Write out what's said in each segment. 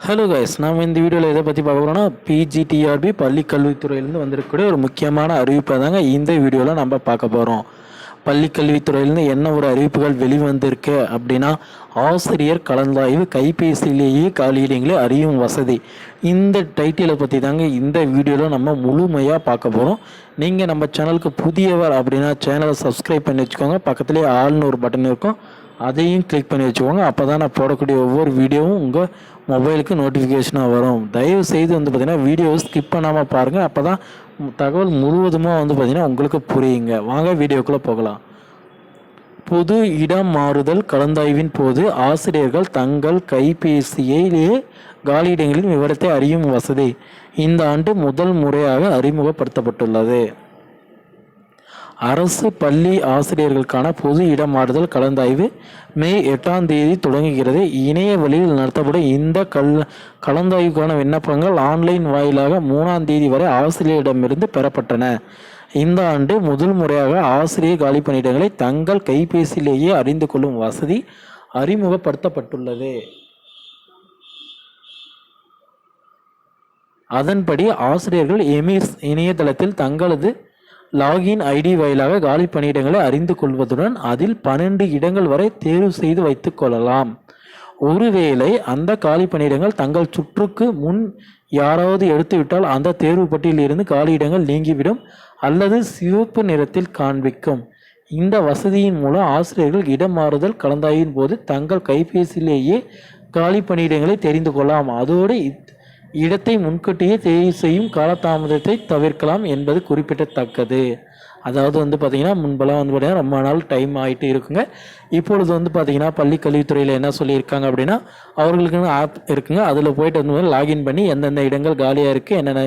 Hello guys, நாம் இந்த வீடியோவில் எதை பற்றி பார்க்க போகிறோம்னா பிஜிடிஆர்பி பள்ளி கல்வித்துறையிலேருந்து வந்திருக்கக்கூடிய ஒரு முக்கியமான அறிவிப்பை தாங்க இந்த வீடியோவில் நம்ம பார்க்க போகிறோம். பள்ளி கல்வித்துறையிலேருந்து என்ன ஒரு அறிவிப்புகள் வெளிவந்திருக்கு அப்படின்னா, ஆசிரியர் கலந்தாய்வு கைபேசியிலேயே காலியிடங்களை அறியும் வசதி. இந்த டைட்டிலை பற்றி தாங்க இந்த வீடியோவில் நம்ம முழுமையாக பார்க்க போகிறோம். நீங்கள் நம்ம சேனலுக்கு புதியவர் அப்படின்னா சேனலை சப்ஸ்கிரைப் பண்ணி வச்சுக்கோங்க. பக்கத்துலேயே ஆல்னு ஒரு பட்டன் இருக்கும், அதையும் கிளிக் பண்ணி வச்சுக்கோங்க. அப்போ தான் நான் போடக்கூடிய ஒவ்வொரு வீடியோவும் உங்கள் மொபைலுக்கு நோட்டிஃபிகேஷனாக வரும். தயவு செய்து பார்த்திங்கன்னா வீடியோவை ஸ்கிப் பண்ணாமல் பாருங்கள். அப்போ தான் தகவல் முழுவதுமாக பார்த்திங்கன்னா உங்களுக்கு புரியுங்க. வாங்க வீடியோக்குள்ளே போகலாம். பொது இடம் மாறுதல் கலந்தாய்வின் போது ஆசிரியர்கள் தங்கள் கைபேசியிலேயே காலியிடங்களின் விவரத்தை அறியும் வசதி இந்த ஆண்டு முதல் முறையாக அறிமுகப்படுத்தப்பட்டுள்ளது. அரசு பள்ளி ஆசிரியர்களுக்கான பொது இடமாறுதல் கலந்தாய்வு மே 8ஆம் தேதி தொடங்குகிறது. இணைய வழியில் நடத்தப்படும் இந்த கலந்தாய்வுக்கான விண்ணப்பங்கள் ஆன்லைன் வாயிலாக 3ஆம் தேதி வரை ஆசிரியரிடமிருந்து பெறப்பட்டன. இந்த ஆண்டு முதல் முறையாக ஆசிரியர் காலி பணியிடங்களை தங்கள் கைபேசியிலேயே அறிந்து கொள்ளும் வசதி அறிமுகப்படுத்தப்பட்டுள்ளது. அதன்படி ஆசிரியர்கள் எமிர்ஸ் இணையதளத்தில் தங்களது லாகின் ஐடி வாயிலாக காலி பணியிடங்களை அறிந்து கொள்வதுடன் அதில் 12 இடங்கள் வரை தேர்வு செய்து வைத்துக் கொள்ளலாம். ஒருவேளை அந்த காலி பணியிடங்கள் தங்கள் சுற்றுக்கு முன் யாராவது எடுத்துவிட்டால் அந்த தேர்வு பட்டியலில் இருந்து காலியிடங்கள் நீங்கிவிடும் அல்லது சிவப்பு நிறத்தில் காண்பிக்கும். இந்த வசதியின் மூலம் ஆசிரியர்கள் இடம் மாறுதல் கலந்தாய்வின் போது தங்கள் கைபேசியிலேயே காலி பணியிடங்களை தெரிந்து கொள்ளலாம். அதோடு இடத்தை முன்கூட்டியே தேர்வு செய்யும் காலதாமதத்தை தவிர்க்கலாம் என்பது குறிப்பிடத்தக்கது. அதாவது பார்த்திங்கன்னா முன்பெல்லாம் பார்த்திங்கன்னா ரொம்ப நாள் டைம் ஆகிட்டு இருக்குங்க. இப்பொழுது பார்த்திங்கன்னா பள்ளி கல்வித்துறையில் என்ன சொல்லியிருக்காங்க அப்படின்னா, அவர்களுக்குன்னு ஆப் இருக்குங்க. அதில் போயிட்டு லாகின் பண்ணி எந்தெந்த இடங்கள் காலியாக இருக்குது, என்னென்ன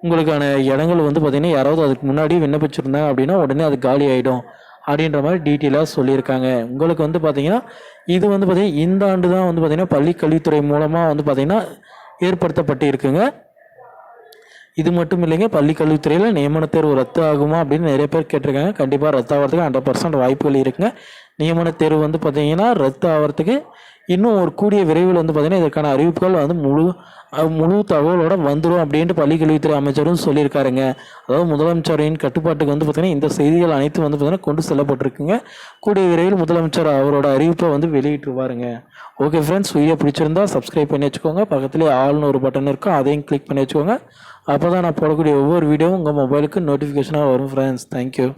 உங்களுக்கான இடங்கள் பார்த்திங்கன்னா யாராவது அதுக்கு முன்னாடி விண்ணப்பிச்சிருந்தாங்க அப்படின்னா உடனே அது காலி ஆகிடும் அப்படின்ற மாதிரி டீட்டெயிலாக சொல்லியிருக்காங்க. உங்களுக்கு பார்த்திங்கன்னா இது பார்த்திங்கன்னா இந்த ஆண்டு தான் பார்த்திங்கன்னா பள்ளி கல்வித்துறை மூலமாக பார்த்திங்கன்னா ஏற்படுத்தப்பட்டு இருக்குங்க. இது மட்டும் இல்லைங்க, பள்ளி கல்வித்துறையில் நியமன தேர்வு ரத்து ஆகுமா அப்படின்னு நிறைய பேர் கேட்டிருக்காங்க. கண்டிப்பாக ரத்து ஆகிறதுக்கு 100% வாய்ப்புகள் இருக்குங்க. நியமன தேர்வு பார்த்திங்கன்னா ரத்து ஆகிறதுக்கு இன்னும் ஒரு கூடிய விரைவில் பார்த்திங்கன்னா இதற்கான அறிவிப்புகள் முழு தகவலோட வந்துடும் அப்படின்ட்டு பள்ளி கல்வித்துறை அமைச்சரும் சொல்லியிருக்காருங்க. அதாவது முதலமைச்சரின் கட்டுப்பாட்டுக்கு பார்த்திங்கன்னா இந்த செய்திகள் அனைத்தும் பார்த்திங்கன்னா கொண்டு செல்லப்பட்டிருக்குங்க. கூடிய விரைவில் முதலமைச்சர் அவரோட அறிவிப்பை வெளியிட்டுருவாருங்க. ஓகே ஃப்ரெண்ட்ஸ், வீடியோ பிடிச்சிருந்தா சப்ஸ்கிரைப் பண்ணி வச்சுக்கோங்க. பக்கத்துலேயே ஆல்னு ஒரு பட்டன் இருக்கும், அதையும் கிளிக் பண்ணி வச்சுக்கோங்க. அப்போ தான் நான் போடக்கூடிய ஒவ்வொரு வீடியோவும் உங்கள் மொபைலுக்கு நோட்டிஃபிகேஷனாக வரும் ஃப்ரெண்ட்ஸ். தேங்க்யூ.